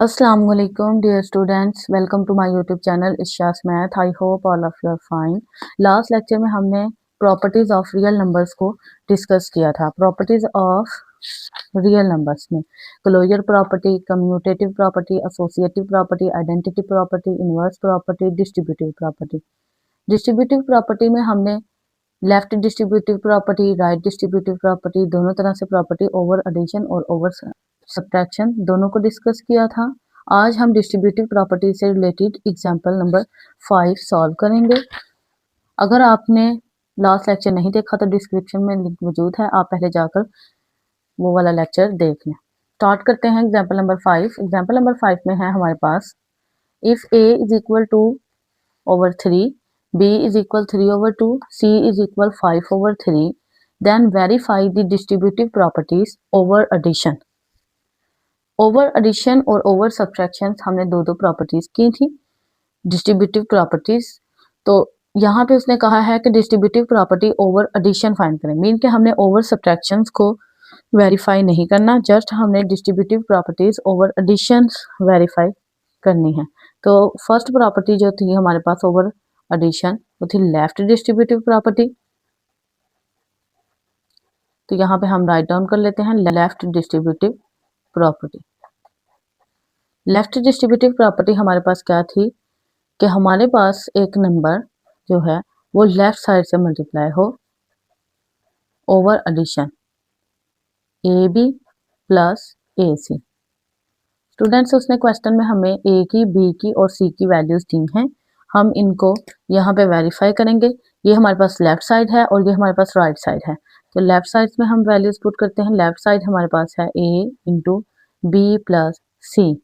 Assalamu alaikum dear students, welcome to my YouTube channel Ishas Math. I hope all of you are fine. Last lecture में हमने properties of real numbers को discuss किया था. Properties of real numbers में closure property, commutative property, associative property, identity property, inverse property, distributive property. Distributive property में हमने left distributive property, right distributive property, दोनों तरह से प्रॉपर्टी, ओवर एडिशन और ओवर सब्ट्रैक्शन दोनों को डिस्कस किया था। आज हम डिस्ट्रीब्यूटिव प्रॉपर्टी से रिलेटेड एग्जांपल नंबर 5 सॉल्व करेंगे। अगर आपने लास्ट लेक्चर नहीं देखा तो डिस्क्रिप्शन में लिंक मौजूद है, आप पहले जाकर वो वाला लेक्चर देख लें। स्टार्ट करते हैं एग्जांपल नंबर 5। एग्जांपल नंबर 5 में है हमारे पास if a is equal to over 3, b is equal 3 over 2, c is equal 5 over 3, then verify the distributive properties over addition. Over addition और over subtraction हमने दो प्रॉपर्टीज की थी डिस्ट्रीब्यूटिव प्रॉपर्टीज। तो यहाँ पे उसने कहा है कि distributive property over addition find करें, मीन कि हमने ओवर सब्ट्रैक्शंस को वेरीफाई नहीं करना, जस्ट हमने distributive properties over addition verify करनी है। तो फर्स्ट प्रॉपर्टी जो थी हमारे पास ओवर एडिशन वो थी लेफ्ट डिस्ट्रीब्यूटिव प्रॉपर्टी। तो यहाँ पे हम राइट डाउन कर लेते हैं left distributive property. Left distributive property हमारे पास क्या थी कि हमारे पास एक नंबर जो है वो लेफ्ट साइड से मल्टीप्लाई हो over addition A B plus A C. Students उसने क्वेश्चन में हमें ए की, बी की और सी की वैल्यूज दी हैं, हम इनको यहाँ पे वेरीफाई करेंगे। ये हमारे पास लेफ्ट साइड है और ये हमारे पास राइट साइड है। तो लेफ्ट साइड में हम वैल्यूज पुट करते हैं। लेफ्ट साइड हमारे पास है a इंटू बी प्लस सी।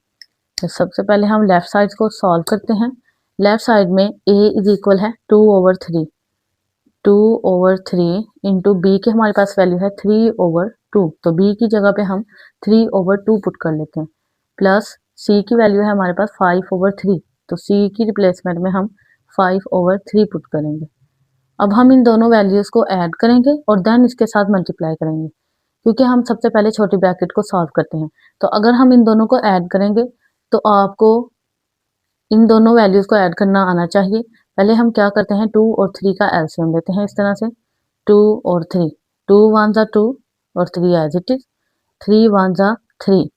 तो सबसे पहले हम लेफ्ट साइड को सॉल्व करते हैं। लेफ्ट साइड में a इज इक्वल है 2 over 3, 2 over 3 इंटू बी की हमारे पास वैल्यू है 3 over 2, तो b की जगह पे हम 3 over 2 पुट कर लेते हैं, प्लस c की वैल्यू है हमारे पास 5 over 3, तो c की रिप्लेसमेंट में हम 5 over 3 पुट करेंगे। अब हम इन दोनों वैल्यूज को ऐड करेंगे और देन इसके साथ मल्टीप्लाई करेंगे, क्योंकि हम सबसे पहले छोटी ब्रैकेट को सॉल्व करते हैं। तो अगर हम इन दोनों को ऐड करेंगे तो आपको इन दोनों वैल्यूज को ऐड करना आना चाहिए। पहले हम क्या करते हैं, 2 और 3 का एलसीएम लेते हैं इस तरह से, 2 और 3, 2 1 जा 2 और 3 एज इट इज, 3 1 जा 3,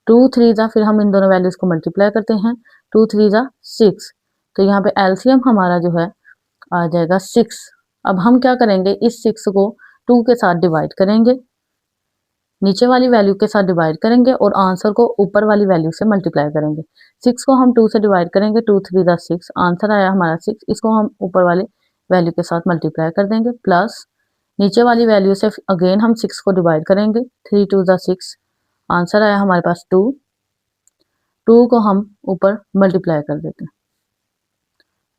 2 3 जा, फिर हम इन दोनों वैल्यूज को मल्टीप्लाई करते हैं, 2 3 जा 6। तो यहाँ पे एलसीएम हमारा जो है आ जाएगा 6। अब हम क्या करेंगे, इस 6 को 2 के साथ डिवाइड करेंगे, नीचे वाली वैल्यू के साथ डिवाइड करेंगे और आंसर को ऊपर वाली वैल्यू से मल्टीप्लाई करेंगे। 6 को हम 2 से डिवाइड करेंगे, 2 3 जा 6, आंसर आया हमारा 6। इसको हम ऊपर वाले वैल्यू के साथ मल्टीप्लाई कर देंगे, प्लस नीचे वाली वैल्यू से अगेन हम 6 को डिवाइड करेंगे, 3 2 जा 6, आंसर आया हमारे पास 2। 2 को हम ऊपर मल्टीप्लाई कर देते हैं,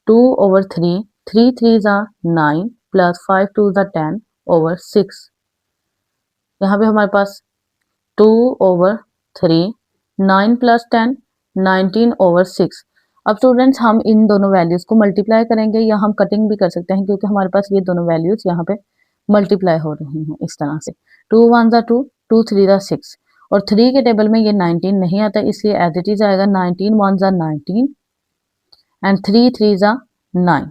2 over 3, 3 3 जा 9 प्लस 5 2 जा 10 over 6। यहाँ पे हमारे पास 2 over 3, 9 प्लस 10, 19 over 6। अब स्टूडेंट्स हम इन दोनों वैल्यूज को मल्टीप्लाई करेंगे, या हम कटिंग भी कर सकते हैं, क्योंकि हमारे पास ये दोनों वैल्यूज यहाँ पे मल्टीप्लाई हो रही हैं इस तरह से। 2 1 जा 2, 2 3 जा 6, और 3 के टेबल में ये 19 नहीं आता, इसलिए एज इट इज आएगा 19 1 जा 19 एंड 3 3 जा 9।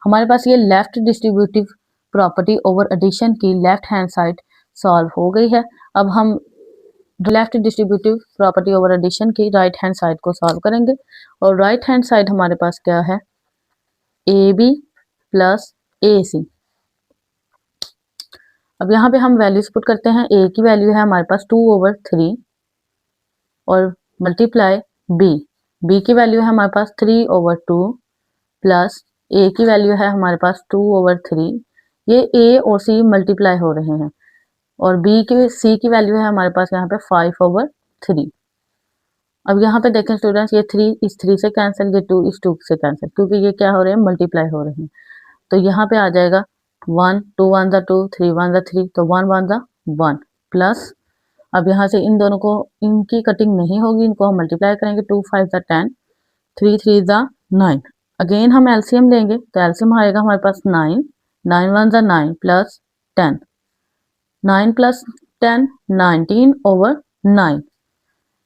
हमारे पास ये left distributive property over addition की लेफ्ट हैंड साइड सॉल्व हो गई है। अब हम left distributive property over addition की राइट हैंड साइड को सॉल्व करेंगे, और राइट हैंड साइड हमारे पास क्या है, ए बी प्लस ए सी। अब यहाँ पे हम वैल्यूज पुट करते हैं। ए की वैल्यू है हमारे पास 2 over 3 और मल्टीप्लाई बी की वैल्यू है हमारे पास 3 over 2 प्लस ए की वैल्यू है हमारे पास 2 over 3। ये ए और सी मल्टीप्लाई हो रहे हैं, और बी की सी की वैल्यू है हमारे पास यहाँ पे 5 over 3। अब यहाँ पे देखें स्टूडेंट्स, ये 3 इस 3 से कैंसिल, ये 2 इस 2 से कैंसिल, क्योंकि ये क्या हो रहे हैं, मल्टीप्लाई हो रहे हैं। तो यहाँ पे आ जाएगा 1 2 1 जा 2, 3 1 जा 3, तो 1 1 जा 1 प्लस, अब यहाँ से इन दोनों को, इनकी कटिंग नहीं होगी, इनको हम मल्टीप्लाई करेंगे, 2 5 जा 10, 3 3 जा 9। अगेन हम एलसीएम लेंगे, तो एलसीएम आएगा हमारे पास 9, 9 1 जा 9 plus 10, 9 plus 10 19 over 9।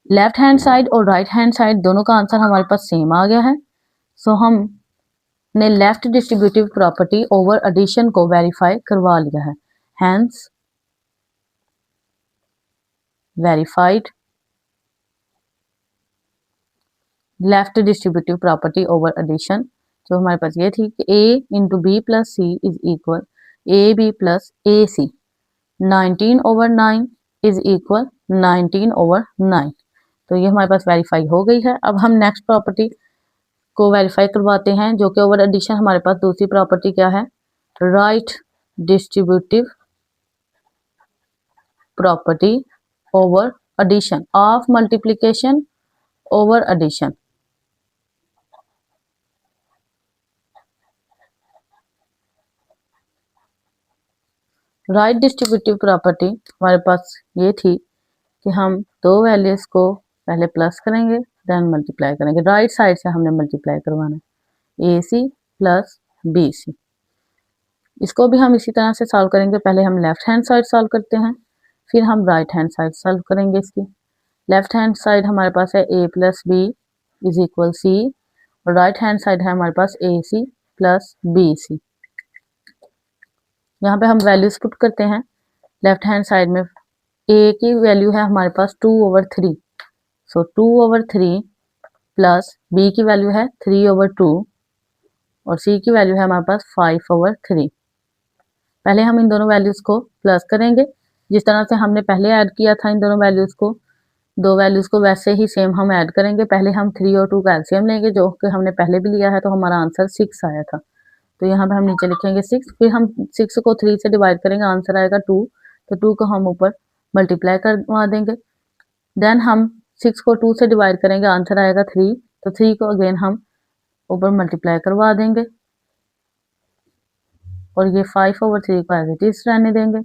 Left hand side और राइट हैंड साइड दोनों का आंसर हमारे पास सेम आ गया है। सो हमने left distributive property over addition को वेरीफाई करवा लिया है। Hence verified left distributive property over addition. तो हमारे पास ये थी कि a into B plus C is equal A B plus A C. 19/9 is equal 19/9। तो ये हमारे पास वेरीफाई हो गई है। अब हम नेक्स्ट प्रॉपर्टी को वेरीफाई करवाते हैं, जो कि ओवर एडिशन हमारे पास दूसरी प्रॉपर्टी क्या है, right distributive property over addition of multiplication over addition. Right distributive property हमारे पास ये थी कि हम दो वैल्यूज को पहले प्लस करेंगे देन मल्टीप्लाई करेंगे। राइट साइड से हमने मल्टीप्लाई करवाना है, ए सी प्लस बी सी। इसको भी हम इसी तरह से सॉल्व करेंगे। पहले हम लेफ्ट हैंड साइड सॉल्व करते हैं, फिर हम राइट हैंड साइड सॉल्व करेंगे। इसकी लेफ्ट हैंड साइड हमारे पास है a plus B is equal C, और राइट हैंड साइड है हमारे पास ए सी प्लस बी सी। यहाँ पे हम वैल्यूज पुट करते हैं। लेफ्ट हैंड साइड में a की वैल्यू है हमारे पास 2/3, सो 2/3 प्लस b की वैल्यू है 3/2 और c की वैल्यू है हमारे पास 5/3। पहले हम इन दोनों वैल्यूज को प्लस करेंगे, जिस तरह से हमने पहले ऐड किया था इन दोनों वैल्यूज को, दो वैल्यूज को वैसे ही सेम हम ऐड करेंगे। पहले हम 3 और 2 का एलसीएम लेंगे, जो कि हमने पहले भी लिया है, तो हमारा आंसर 6 आया था। तो यहाँ पे हम नीचे लिखेंगे 6, फिर हम 6 को 3 से डिवाइड करेंगे, आंसर आएगा 2। तो 2 को हम ऊपर मल्टीप्लाई करवा देंगे। देन हम 6 को 2 से डिवाइड करेंगे, आंसर आएगा 3। तो 3 को अगेन हम ऊपर मल्टीप्लाई करवा देंगे और ये 5/3 को एज इट इज रहने देंगे।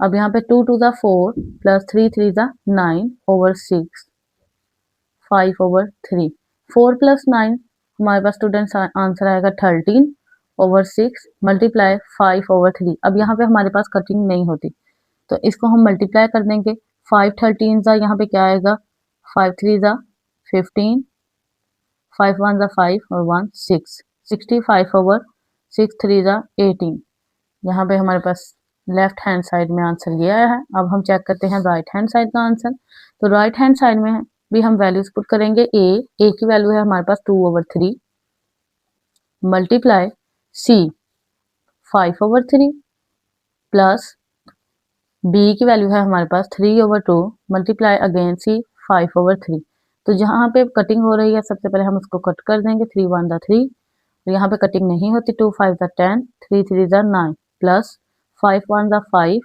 अब यहाँ पे 2 2 4 प्लस 3 3 9/6 5/3। 4 प्लस 9 हमारे पास स्टूडेंट्स आंसर आएगा 13/6 मल्टीप्लाई 5/3। अब यहाँ पे हमारे पास कटिंग नहीं होती, तो इसको हम मल्टीप्लाई कर देंगे। 5 13 यहाँ पे क्या आएगा, 5 3 15, 5 1 5 और 1 6, 65/6 3 18। यहाँ पे हमारे पास लेफ्ट हैंड साइड में आंसर ये आया है। अब हम चेक करते हैं राइट हैंड साइड का आंसर। तो राइट हैंड साइड में भी हम वैल्यूज पुट करेंगे। ए की वैल्यू है हमारे पास 2/3 मल्टीप्लाई सी 5/3 प्लस बी की वैल्यू है हमारे पास 3/2 मल्टीप्लाई अगेन सी 5/3। तो जहाँ पे कटिंग हो रही है सबसे पहले हम उसको कट कर देंगे। 3 1 3, यहाँ पे कटिंग नहीं होती। 2 5 10, 3 3 9 प्लस 5 1 5,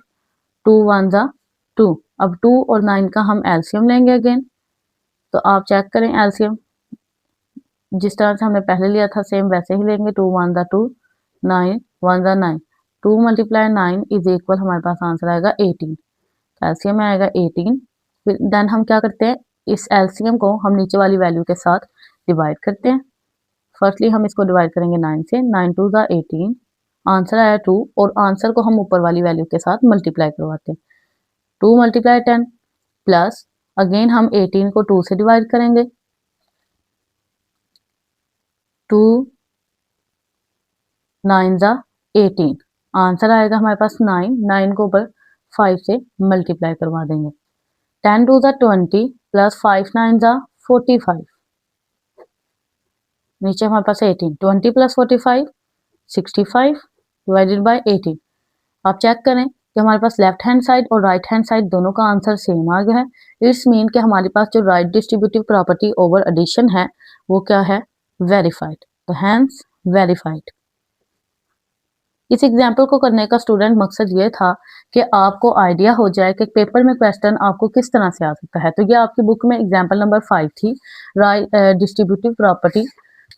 2 1 2। अब 2 और 9 का हम एलसीएम लेंगे अगेन। तो आप चेक करें एलसीएम, जिस तरह से हमने पहले लिया था सेम वैसे ही लेंगे। 2 1 2, 9 1 9, 2 मल्टीप्लाई 9 इज इक्वल हमारे पास आंसर आएगा 18। एलसीएम में आएगा 18। फिर देन हम क्या करते हैं, इस एलसीएम को हम नीचे वाली वैल्यू के साथ डिवाइड करते हैं। फर्स्टली हम इसको डिवाइड करेंगे 9 से, 9 2 18, आंसर आया 2 और आंसर को हम ऊपर वाली वैल्यू के साथ मल्टीप्लाई करवाते हैं। 2 मल्टीप्लाई 10 प्लस अगेन हम 18 को 2 से डिवाइड करेंगे। 2 9 18, आंसर आएगा हमारे पास 9। 9 को ऊपर 5 से मल्टीप्लाई करवा देंगे। 10 2 20 प्लस 5 9 45, नीचे हमारे पास 18। 20 प्लस 45 65 डिवाइडेड बाय 18। आप चेक करें कि हमारे पास लेफ्ट हैंड साइड और राइट हैंड साइड दोनों का आंसर सेम आ गया है। इट्स मीन कि हमारे पास जो right distributive property over addition है वो क्या है, वेरीफाइड। तो हैंस वेरीफाइड। इस एग्जाम्पल को करने का स्टूडेंट मकसद ये था कि आपको आइडिया हो जाए कि पेपर में क्वेश्चन आपको किस तरह से आ सकता है। तो ये आपकी बुक में एग्जाम्पल नंबर 5 थी, डिस्ट्रीब्यूटिव प्रॉपर्टी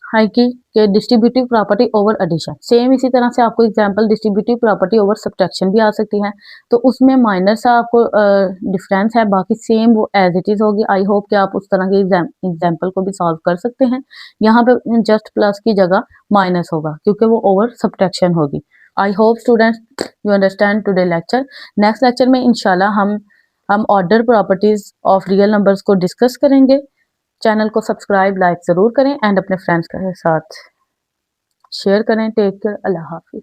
है कि distributive property over addition. Same इसी तरह से आपको example distributive property over subtraction भी आ सकती है। तो उसमें माइनर सा आपको डिफरेंस है, बाकी सेम वो एज इट इज होगी। आई होप कि आप उस तरह के एग्जांपल को भी सॉल्व कर सकते हैं। यहाँ पे जस्ट प्लस की जगह माइनस होगा क्योंकि वो ओवर सब्ट्रैक्शन होगी। I hope students you understand today lecture. Next lecture में इंशाल्लाह हम हम order properties of real numbers को डिस्कस करेंगे। चैनल को सब्सक्राइब लाइक ज़रूर करें एंड अपने फ्रेंड्स के साथ शेयर करें। टेक केयर, अल्लाह हाफिज़।